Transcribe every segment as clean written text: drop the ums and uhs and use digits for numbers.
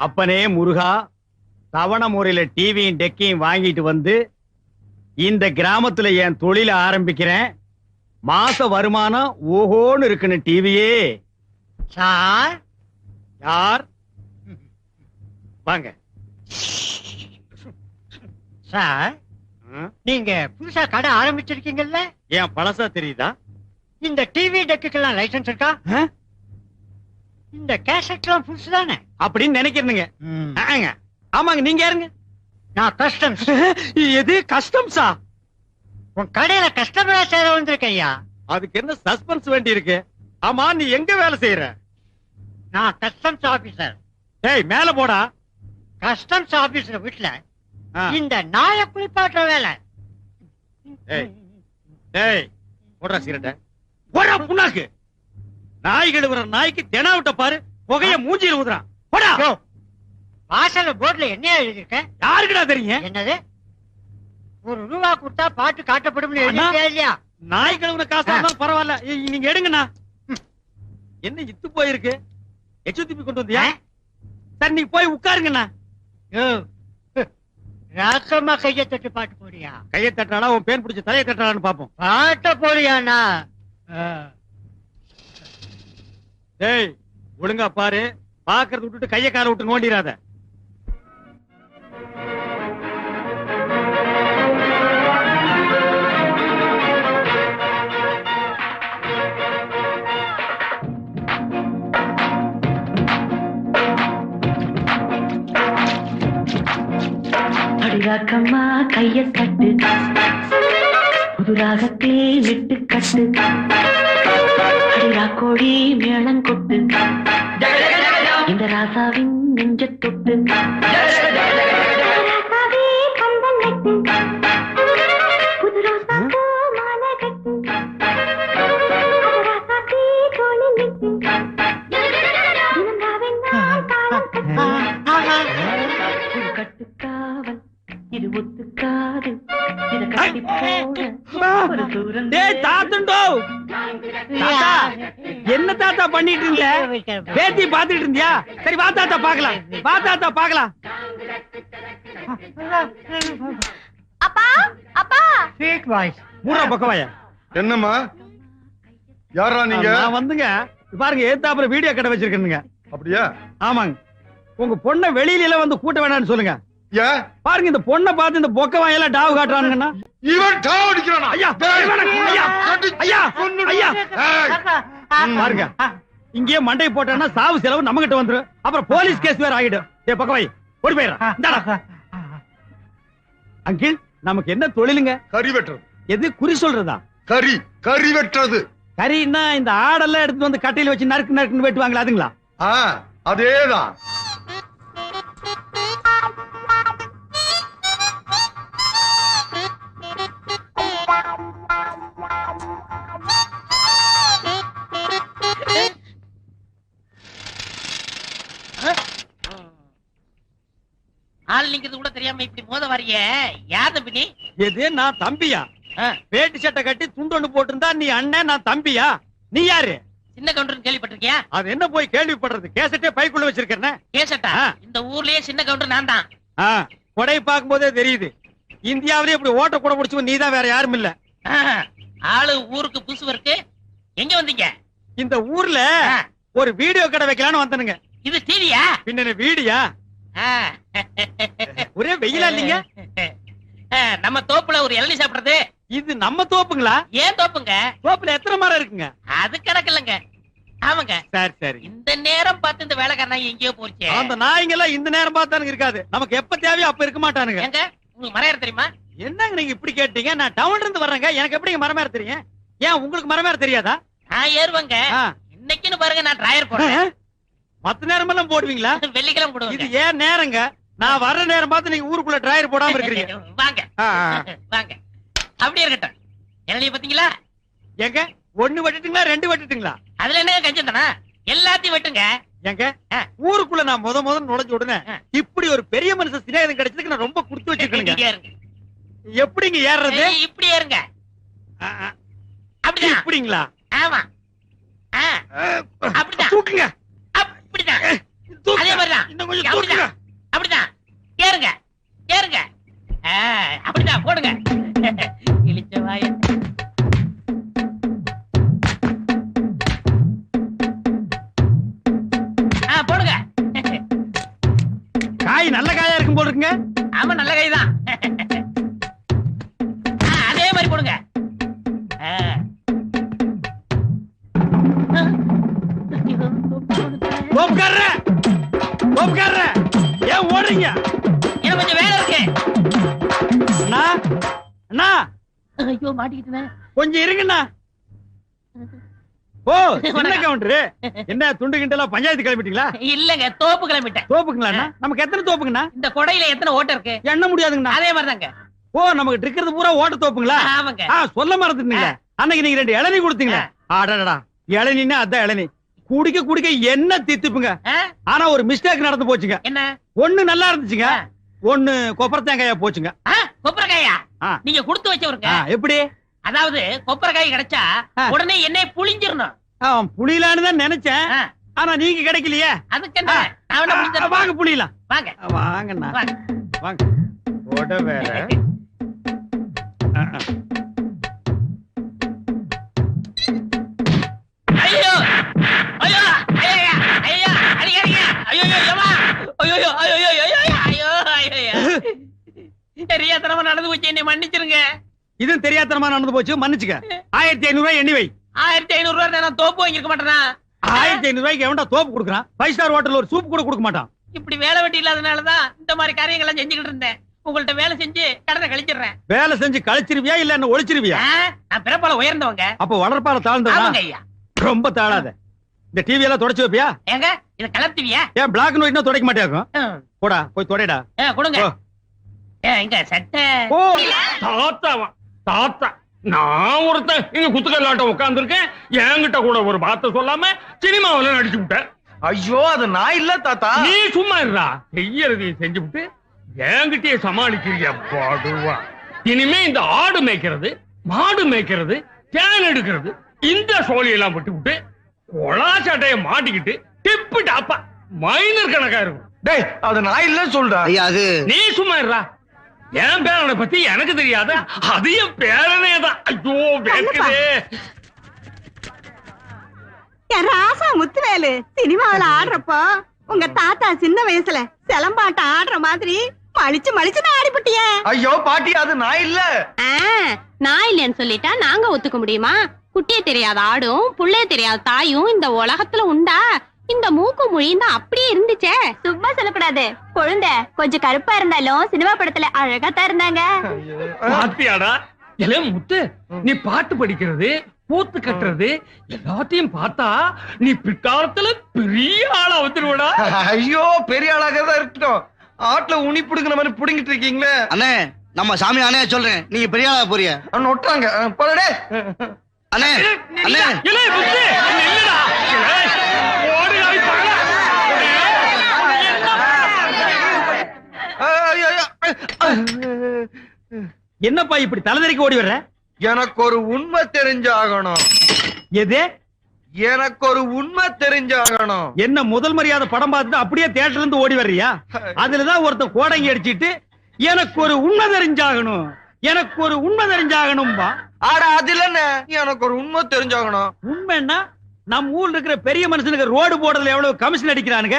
அப்பனே முருகா, தவண முறையில டிவியும் டெக்கையும் வாங்கிட்டு வந்து இந்த கிராமத்துல என் தொழில ஆரம்பிக்கிறேன். மாச வருமானம் ஓஹோன்னு இருக்குன்னு டிவியே. சார் யார்? வாங்க சார். நீங்க புதுசா கடை ஆரம்பிச்சிருக்கீங்கல்ல? ஏன் பழசா தெரியுதா? இந்த டிவி டெக்குக்கெல்லாம் லைசன்ஸ் இருக்கா? இந்த கேசட்லாம் புதுசு தானே அப்படின்னு நினைக்கிறீங்க? ஆமாங்க. நீங்க யாருங்க? நான் கஸ்டம்ஸ். எது கஸ்டம்ஸா? உன் கடையில கஸ்டமரா சேர வந்திருக்கேன் ஐயா. அதுக்கு என்ன சஸ்பென்ஸ் வேண்டி இருக்கு? ஆமா, நீ எங்க வேலை செய்யற? நான் கஸ்டம்ஸ் ஆபீசர். ஏய், மேல போடா. கஸ்டம்ஸ் ஆபீசர் வீட்டுல இந்த நாய குளிப்பாட்டுற வேலை. போடுறா சிகரெட்ட. போடா புண்ணாக்கு. நாய் கழுவுற நாய்க்கு தெனாவிட்ட பாரு, புகைய மூஞ்சில ஊதுறான். போடா. வாசல்ல போர்டுல என்ன எழுதிருக்க? யாருக்குடா தெரியும்? என்னது? ₹1 கொடுத்தா பாட்டு காட்டப்படும் இல்லையா? நாய் கழுவுன காசா இருந்தாலும் பரவாயில்ல, நீங்க எடுங்கண்ணா. என்ன இத்து போயிருக்கு? எச்சுத்திப்பி கொண்டு வந்தியா? சரி, நீ போய் உட்காருங்கண்ணா. ராக்கம்மா கைய தட்டு பாட்டு போடியா? கையை தட்டாளா உன் பேன் பிடிச்ச தலையை தட்டாளான்னு பாப்போம். பாட்ட போடியாண்ணா? ஏய், ஒழுங்கா பாரு. பாக்குறது விட்டுட்டு கைய கால விட்டு நோண்டிராத. அடிராக்கம்மா கைய தட்டு, புதுராகத்தே விட்டு கட்டு, அடிராக்கோழி மேளங்கொட்டு, இந்த ராசாவின் நெஞ்ச தொட்டு, கட்டுக்காவல் இது ஒத்துக்காது, இத கட்டி போட. என்ன தாத்தா பண்ணிட்டு இருந்த? பேத்தி பாத்துட்டு இருந்தியா? சரி, வா தாத்தா பாக்கலாம். வா தாத்தா பாக்கலாம். அப்பா அப்பா. Sweet voice. மூணா பக்கவாயா? என்னம்மா, யாரா நீங்க? நான் வந்துங்க, பாருங்க, ஏத்தாப்புல வீடியோ கடை வச்சிருக்கேனுங்க. அப்படியா? ஆமாங்க. உங்க பொண்ணை வெளியில எல்லாம் வந்து கூட்ட வேணாம்னு சொல்லுங்க. பாருங்க, இந்த பொண்ணை பார்த்து இந்த பொக்க வாயெல்லாம் டாவு காட்டுறானுங்கன்னா. இவன் டாவு அடிக்கிறானா? ஐயா, ஐயா, ஐயா, பாருங்க, இங்கேயே மண்டை போட்டான்னா சாவு செலவு நம்ம கிட்ட வந்துரும். அப்புறம் போலீஸ் கேஸ் வேற ஆகிடும். ஏ பக்கவாய், ஓடி போயிடுறா. அங்கிள், நமக்கு என்ன தொழிலுங்க? கறி வெட்டுறது. எது? குறி சொல்றதா? கறி வெட்டுறது. கறின்னா இந்த ஆடெல்லாம் எடுத்து வந்து கட்டையில வச்சு நறுக்கு நறுக்குன்னு வெட்டுவாங்களா, அதுங்களா? அதேதான். ஆள் நிக்கிறது கூட தெரியாம இப்படி மோத வரைய யார் தம்பி நீ? எது? நான் தம்பியா? வேட்டி சட்டை கட்டி துண்டொன்னு போட்டிருந்தா நீ அண்ணன், நான் தம்பியா? நீ யாரு? சின்ன கவுண்டர் கேள்விப்பட்டிருக்கியா? அது என்ன போய் கேள்விப்படுறது? கேசட்டே பைக்குள்ள வச்சிருக்கேன். கேசட்டா? இந்த ஊர்லயே சின்ன கவுண்டர் நான் தான். கொடை பார்க்கும் போதே தெரியுது. இந்தியாவிலே இப்படி ஓட்ட கூட முடிச்சு நீ தான், வேற யாரும் இல்ல. ஆளு ஊருக்கு புதுசு இருக்கு. எங்க வந்தீங்க? இந்த ஊர்ல ஒரு வீடியோ கடை வைக்கலான்னு வந்தனுங்க. இது டிவியா? பின்ன வீடியா? ஒரே வெயிலா இல்லீங்க? நம்ம தோப்புல ஒரு இளநீ சாப்பிடுறது. இது நம்ம தோப்புங்களா? ஏன் தோப்புங்க? தோப்புல எத்தனை மரம் இருக்குங்க? அது கணக்கு இல்லங்க. ஆமாங்க. சரி சரி. இந்த நேரம் பார்த்து இந்த வேலைக்காரன் எங்கேயோ போச்சு. அந்த நாய்ங்க எல்லாம் இந்த நேரம் பார்த்தானுங்க இருக்காது. நமக்கு எப்ப தேவையோ அப்ப இருக்க மாட்டானுங்க. எங்க உங்களுக்கு மரம் ஏற தெரியுமா? என்னங்க நீங்க இப்படி கேட்டீங்க? நான் டவுன்ல இருந்து வர்றேங்க, எனக்கு எப்படி மரம் ஏற தெரியும்? ஏன் உங்களுக்கு மரம் ஏற தெரியாதா? நான் ஏறுவேங்க. இன்னைக்குன்னு பாருங்க, நான் டிரைவர் போடுறேன். மத்த நேரம் எல்லாம் போடுவீங்களா? வெள்ளிக்கிழமை போடுவேன். இது ஏன் நேரங்க? நான் வர்ற நேரம் பார்த்து நீங்க ஊருக்குள்ள டிரைவர் போடாம இருக்கீங்க. வாங்க வாங்க, அப்படியே இருக்கட்டும். இளநீ பாத்தீங்களா? எங்க ஒண்ணு வெட்டுட்டுங்களா, ரெண்டு வெட்டுட்டுங்களா? அதுல என்ன கஞ்சம் தானா? எல்லாத்தையும் வெட்டுங்க. எங்க ஊருக்குள்ள நான் முத நுழைஞ்ச உடனே இப்படி ஒரு பெரிய மனுஷன் சிநேகிதம் கிடைச்சதுக்கு நான் ரொம்ப குடுத்து வச்சிருக்கேங்க. எப்படிங்க ஏறது? இப்படி ஏறுங்க. அப்படிதான். இப்படிங்களா? ஆமா, அப்படிதான். தூக்குங்க. அப்படிதான். அதே மாதிரிதான். இன்னும் கொஞ்சம் தூக்குங்க. அப்படிதான் ஏறுங்க ஏறுங்க. அப்படிதான் போடுங்க. இழிச்ச வாய. போடுங்க. காய் நல்ல காயா இருக்கும் போல இருக்குங்க. ஆமா நல்ல கைதான். அதே மாதிரி போடுங்க. ஏன் ஓடுறீங்க? எனக்கு கொஞ்சம் வேலை இருக்கு. அண்ணா அண்ணா ஐயோ மாட்டிக்கிட்டேன். கொஞ்சம் இருங்கண்ணா. ஓ என்ன கவுண்டரு, என்ன துண்டு கிண்டலாம் பஞ்சாயத்து கிளம்பிட்டீங்களா? இல்லங்க தோப்பு கிளம்பிட்டேன். தோப்புங்களா? நமக்கு எத்தனை தோப்புங்கண்ணா? இந்த கொடையில எத்தனை ஓட்டை இருக்கு? எண்ண முடியாதுங்கண்ணா. அதே மாதிரிதாங்க. ஓ நமக்கு இருக்கிறது பூரா ஓட்ட தோப்புங்களா? ஆமாங்க. சொல்ல மறந்துட்டீங்க. அன்னைக்கு நீங்க 2 இளநீ கொடுத்தீங்களா? ஆடாடா, இளநீன்னா அதான் இளநீ. குடிக்க குடிக்க என்ன தித்துப்புங்க. ஆனா ஒரு மிஸ்டேக் நடந்து போச்சுங்க. என்ன? ஒண்ணு நல்லா இருந்துச்சுங்க, ஒண்ணு கொப்பரை தேங்காயா போச்சுங்க. கொப்பரைக்காயா? நீங்க கொடுத்து வச்சவருங்க. எப்படி? அதாவது கொப்பரைக்காய் கிடைச்சா உடனே எண்ணெய் புளிஞ்சிரணும். புளியலான்னு தான் நினைச்சேன். ஆனா நீங்க கிடைக்கலையே. அதுக்கு என்ன? வாங்க புளியலாம். வாங்க வாங்கண்ணா வாங்க. ஓட வேற. ஐயோ ஐயோ ஐயா ஐயா அடிக்காதீங்க. ஐயோ யமா ஐயோ ஐயோ ஐயோ ஐயோ ஐயோ. தெரியாதனமா நடந்து போச்சு, என்னை மன்னிச்சிருங்க. இது தெரியாதனமா நடந்து போச்சு, மன்னிச்சுக்க. 1500 ரூபாய் எண்ணி வை. 1500 ரூபாய் நான் தோப்பு வாங்கிருக்க மாட்டேனா? 1500 ரூபாய்க்கு எவன்டா தோப்பு கொடுக்குறான்? 5 ஸ்டார் ஹோட்டல்ல ஒரு சூப் கூட கொடுக்க மாட்டான். இப்படி வேலை வெட்டி இல்லாதனாலதான் இந்த மாதிரி காரியங்கள் எல்லாம் செஞ்சுக்கிட்டு இருந்தேன். உங்கள்ட்ட வேலை செஞ்சு கடனை கழிச்சிடுறேன். வேலை செஞ்சு கழிச்சிருவியா இல்ல என்ன ஒழிச்சிருவியா? நான் பிறப்பால உயர்ந்தவங்க. அப்ப வளர்ப்பால தாழ்ந்தவங்க. ஐயா ரொம்ப தாழாத. இந்த டிவி எல்லாம் தொடச்சு வைப்பியா? ஏங்க இத கலர்த்துவியா? ஏன் பிளாக் அண்ட் ஒயிட்னா துடைக்க மாட்டேங்க? போடா போய் தொடைடா. கொடுங்க. இங்க சட்டை. ஓ தாத்தாவா தாத்தா, நான் ஒருத்தன் இங்க குத்துக்கல்லாட்டம் உட்கார்ந்து இருக்கேன். என்கிட்ட கூட ஒரு வார்த்தை சொல்லாம சினிமாவில நடிச்சு விட்டேன். ஐயோ அது நான் இல்ல தாத்தா. நீ சும்மா இருடா. செய்யறதையும் செஞ்சு விட்டு என்கிட்டயே சமாளிக்கிறியா பாடுவா. இனிமே இந்த ஆடு மேய்க்கிறது, மாடு மேய்க்கிறது, தேன் எடுக்கிறது, இந்த சோழியெல்லாம் விட்டு விட்டு கொலா சட்டைய மாட்டிக்கிட்டு டிப்பு டாப்பா மைனர் கணக்கா இருக்கும். டேய் அது நான் இல்ல சொல்றா. ஐயா அது நீ சும்மா இருடா. என் பேரனை பத்தி எனக்கு தெரியாத, அது என் பேரனே தான். ஐயோ வேக்குதே. ராசா முத்துவேலு சினிமாவில ஆடுறப்போ உங்க தாத்தா சின்ன வயசுல சிலம்பாட்டம் ஆடுற மாதிரி மலிச்சு மலிச்சு ஆடிப்பட்டிய. ஐயோ பாட்டி அது நான் இல்ல. நான் இல்லன்னு சொல்லிட்டா நாங்க ஒத்துக்க முடியுமா? குட்டிய தெரியாத ஆடும் புள்ளைய தெரியாத தாயும் இந்த உலகத்துல உண்டா? இந்த மூக்கு மொழியும் தான் அப்படியே இருந்துச்சே. சும்மா சொல்லக்கூடாது. குழந்தை கொஞ்சம் கருப்பா இருந்தாலும் சினிமா படத்துல அழகா தான் இருந்தாங்க. பாத்தியாடா எலே முத்து, நீ பாட்டு படிக்கிறது, பூத்து கட்டுறது எல்லாத்தையும் பார்த்தா நீ பிற்காலத்துல பெரிய ஆளா வந்துருவடா. ஐயோ பெரிய ஆளாக தான் இருக்கட்டும். ஆட்டுல உனி புடுங்கிற மாதிரி புடுங்கிட்டு இருக்கீங்களே. அண்ணே நம்ம சாமி அண்ணே சொல்றேன், நீங்க பெரிய ஆளா போறிய. நொட்டாங்க போடே. அண்ணே அண்ணே எலே முத்து நில்லுடா. ஓடி ஆய் பகல. என்னப்பா இப்படி தலைதறிக்கு ஓடி வர்ற? எனக்கு ஒரு உண்மை தெரிஞ்சாகணும். எது? எனக்கு ஒரு உண்மை தெரிஞ்சாகணும். என்ன முதல் மரியாதை படம் பார்த்துட்டு அப்படியே தியேட்டர்ல இருந்து ஓடி வர்றியா? அதுலதான் ஒருத்தன் கோடங்கி அடிச்சிட்டு எனக்கு ஒரு உண்மை தெரிஞ்சாகணும், எனக்கு ஒரு உண்மை தெரிஞ்சாகணும்பா. ஆடா அதுல என்ன, எனக்கு ஒரு உண்மை தெரிஞ்சாகணும். உண்மைன்னா நம்ம ஊர்ல இருக்கிற பெரிய மனுஷனுக்கு ரோடு போடுறதுல எவ்வளவு கமிஷன் அடிக்கிறானுங்க,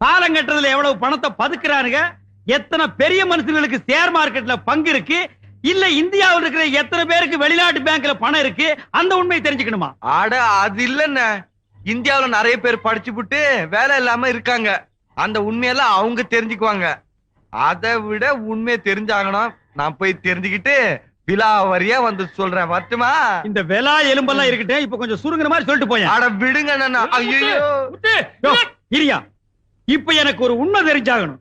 பாலம் கட்டுறதுல எவ்வளவு பணத்தை பதுக்குறானுங்க, எத்தனை பெரிய மனுஷங்களுக்கு ஷேர் மார்க்கெட்ல பங்கு இருக்கு, இல்ல இந்தியாவில் இருக்கிற எத்தனை பேருக்கு வெளிநாட்டு பேங்க்ல பணம் இருக்கு, அந்த உண்மையை தெரிஞ்சுக்கணுமா? ஆட அது இல்ல, இந்தியாவுல நிறைய பேர் படிச்சு விட்டு வேலை இல்லாம இருக்காங்க. அந்த உண்மையெல்லாம் அவங்க தெரிஞ்சுக்குவாங்க. அதை விட உண்மையை தெரிஞ்சாகணும். நான் போய் தெரிஞ்சுக்கிட்டு விலாவரியா வந்து சொல்றேன். வரட்டுமா? இந்த விலா எலும்பெல்லாம் இருக்கட்டும், இப்ப கொஞ்சம் சுருங்குற மாதிரி சொல்லிட்டு போய். ஆட விடுங்க. ஐயோ இரியா, இப்ப எனக்கு ஒரு உண்மை தெரிஞ்சாகணும்.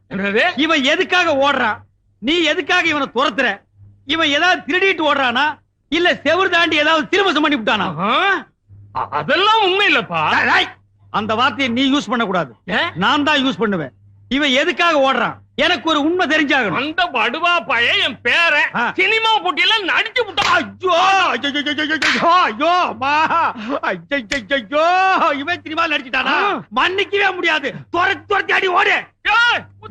இவன் எதுக்காக ஓடுறான், நீ எதுக்காக இவனை துரத்துற, இவன் ஏதாவது திருடிட்டு ஓடுறானா இல்ல செவுறு தாண்டி ஏதாவது திருமசம் பண்ணி விட்டானா? அதெல்லாம் உண்மை இல்லப்பா. அந்த வார்த்தையை நீ யூஸ் பண்ண கூடாது, நான் தான் யூஸ் பண்ணுவேன். இவன் எதுக்காக ஓடுறான், எனக்கு ஒரு உண்மை தெரிஞ்சாகணும். அந்த படுவா பையன் என் பேரன் சினிமா போட்டியில நடிச்சு விட்டான். ஐயோ ஐயோ மா ஐயோ இவன் சினிமா நடிச்சிட்டானா மன்னிக்கவே முடியாது துரத்தி துரத்தி அடி ஓடு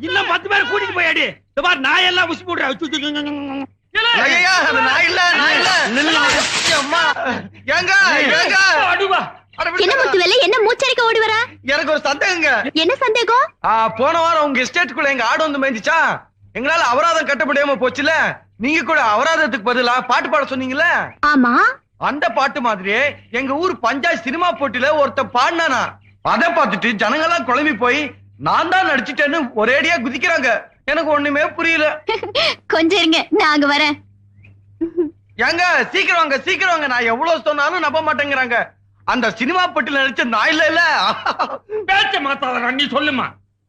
இன்னும் 10 பேர் கூட்டிட்டு போய் அடி இந்த மாதிரி நான் எல்லாம் உசி போடுறேன் ஐயா நான் இல்ல அம்மா ஏங்க ஏங்க என்ன முத்துவேலு என்ன மூச்சரிக்க ஓடி வர? எனக்கு ஒரு சந்தேகங்க. என்ன சந்தேகம்? போன வாரம் உங்க எஸ்டேட்டுக்குள்ள எங்க ஆடு வந்து மேய்ஞ்சிச்சா, எங்களால அபராதம் கட்ட முடியாம போச்சுல, நீங்க கூட அபராதத்துக்கு பதிலா பாட்டு பாட சொன்னீங்கல்ல? ஆமா. அந்த பாட்டு மாதிரியே எங்க ஊர் பஞ்சாயத்து சினிமா போட்டியில ஒருத்தன் பாடினானா, அதை பார்த்துட்டு ஜனங்க எல்லாம் குழம்பி போய் நான் தான் நடிச்சிட்டேன்னு ஒரேடியா குதிக்கிறாங்க. எனக்கு ஒண்ணுமே புரியல. கொஞ்சம் இருங்க நாங்க வரேன். ஏங்க சீக்கிரம் வாங்க, நான் எவ்வளவு சொன்னாலும் நம்ப மாட்டேங்கிறாங்க. அந்த சினிமா பட்டியல நடிச்ச நான் இல்ல பேச்ச மாத்தாத நீ சொல்லுமா.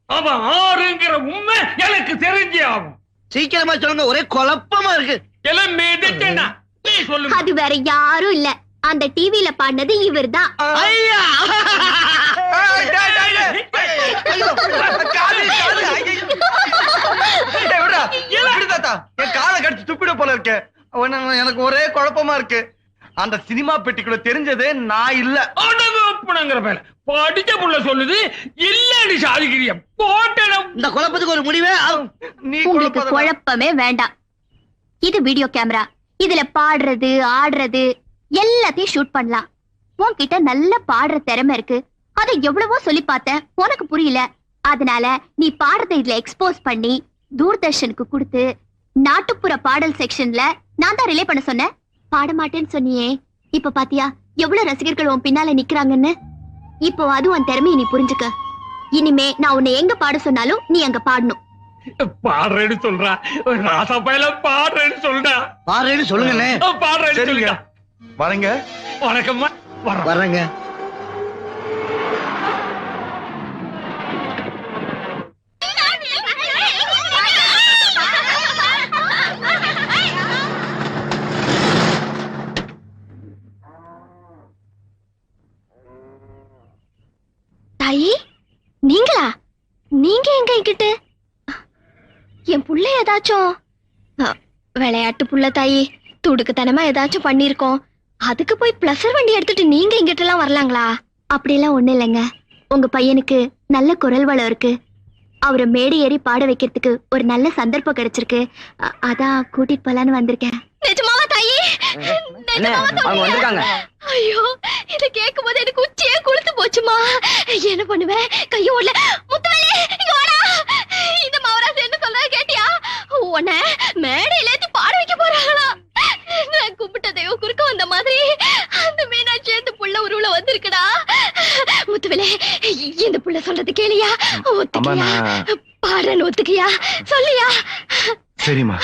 அவன் ஆறுங்கிற உண்மை எனக்கு தெரிஞ்சே ஆகும். சீக்கிரமா சொல்லுங்க, ஒரே குழப்பமா இருக்கு. எல்லாம் மேதட்டேனா நீ சொல்லு. அது வேற யாரும் இல்ல, அந்த டிவில பாடினது இவர்தான். ஐயா என் காலை கடிச்சு துப்பிட போல இருக்கு. எனக்கு ஒரே குழப்பமா இருக்கு. அந்த சினிமா பெட்டிக்குள்ள தெரிஞ்சது நான் இல்ல. படிச்ச புள்ள சொல்லுது இல்லடி சாதிக்கிறிய போட்டடம். இந்த குழப்பத்துக்கு ஒரு முடிவே நீ உங்களுக்கு குழப்பமே வேண்டாம். இது வீடியோ கேமரா, இதுல பாடுறது ஆடுறது எல்லாத்தையும் ஷூட் பண்ணலாம். உன்கிட்ட நல்ல பாடுற திறமை இருக்கு, அதை எவ்வளவோ சொல்லி பார்த்தேன், உனக்கு புரியல. அதனால நீ பாடுறதை இதுல எக்ஸ்போஸ் பண்ணி தூர்தர்ஷனுக்கு கொடுத்து நாட்டுப்புற பாடல் செக்ஷன்ல நான் தான் ரிலே பண்ண சொன்னேன். பாட மாட்டேன்னு சொன்னியே, இப்ப பாத்தியா எவ்வளவு ரசிகர்கள் உன் பின்னால நிக்கிறாங்கன்னு. இப்போ அதுவும் உன் திறமையை நீ புரிஞ்சுக்க. இனிமே நான் உன்னை எங்க பாட சொன்னாலும் நீ அங்க பாடணும். பாடுறேன்னு சொல்றா ராசா பையல, பாடுறேன்னு சொல்றா. பாடுறேன்னு சொல்லுங்க. பாடுறேன்னு சொல்லுங்க. வரங்க. வணக்கம்மா. வரங்க. தாயி நீங்களா? நீங்க எங்க இங்கிட்டு? என் புள்ள ஏதாச்சும் விளையாட்டு புள்ள தாயி, துடுக்குத்தனமா ஏதாச்சும் பண்ணிருக்கோம். அதுக்கு போய் பிளஸர் வண்டி எடுத்துட்டு நீங்க இங்கிட்ட எல்லாம் வரலாங்களா? அப்படியெல்லாம் ஒண்ணு இல்லைங்க. உங்க பையனுக்கு நல்ல குரல் வளம் இருக்கு, அவரை மேடை ஏறி பாட வைக்கிறதுக்கு ஒரு நல்ல சந்தர்ப்பம் கிடைச்சிருக்கு. அதான் கூட்டிட்டு போலான்னு வந்திருக்கேன். நிஜமாவா தாயி? ஐயோ, இத கேட்கும் போது எனக்கு உச்சியே குளித்து போச்சுமா. என்ன பண்ணுவேன்? கையோட முத்துவேலு இங்க வாடா. இந்த மவராசு என்ன சொல்றா கேட்டியா? உன்னை மேடையில ஏத்தி பாட வைக்க போறாங்களா? நான் கும்பிட்ட தெய்வம் குறுக்க வந்த மாதிரி அந்த மீனாட்சி அந்த புள்ள உருவுல வந்திருக்குடா. முத்துவேலு, இந்த புள்ள சொல்றது கேளியா? ஒத்துக்கியா? பாடுறேன்னு ஒத்துக்கியா? சொல்லியா? சரிமா.